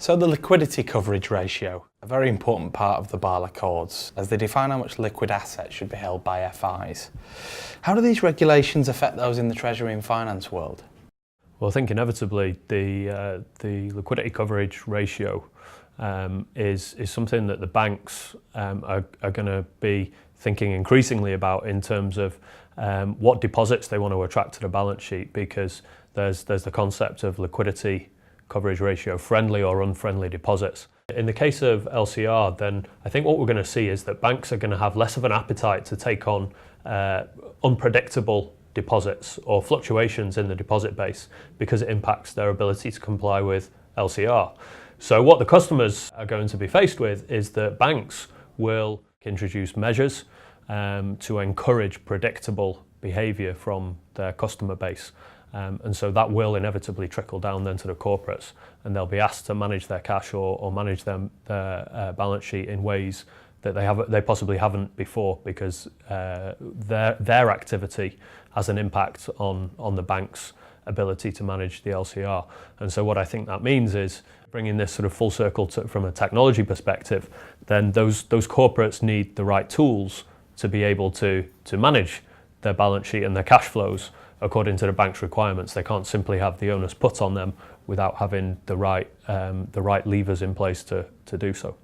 So the liquidity coverage ratio, a very important part of the Basel Accords, as they define how much liquid assets should be held by FIs. How do these regulations affect those in the Treasury and finance world? Well, I think inevitably the liquidity coverage ratio is something that the banks are going to be thinking increasingly about in terms of what deposits they want to attract to the balance sheet, because there's the concept of liquidity coverage ratio friendly or unfriendly deposits. In the case of LCR, then I think what we're going to see is that banks are going to have less of an appetite to take on unpredictable deposits or fluctuations in the deposit base, because it impacts their ability to comply with LCR. So what the customers are going to be faced with is that banks will introduce measures to encourage predictable behaviour from their customer base. And so that will inevitably trickle down then to the corporates, and they'll be asked to manage their cash or manage their balance sheet in ways that they possibly haven't before, because their activity has an impact on the bank's ability to manage the LCR. And so what I think that means is, bringing this sort of full circle from a technology perspective, then those corporates need the right tools to be able to manage their balance sheet and their cash flows according to the bank's requirements. They can't simply have the onus put on them without having the right levers in place to do so.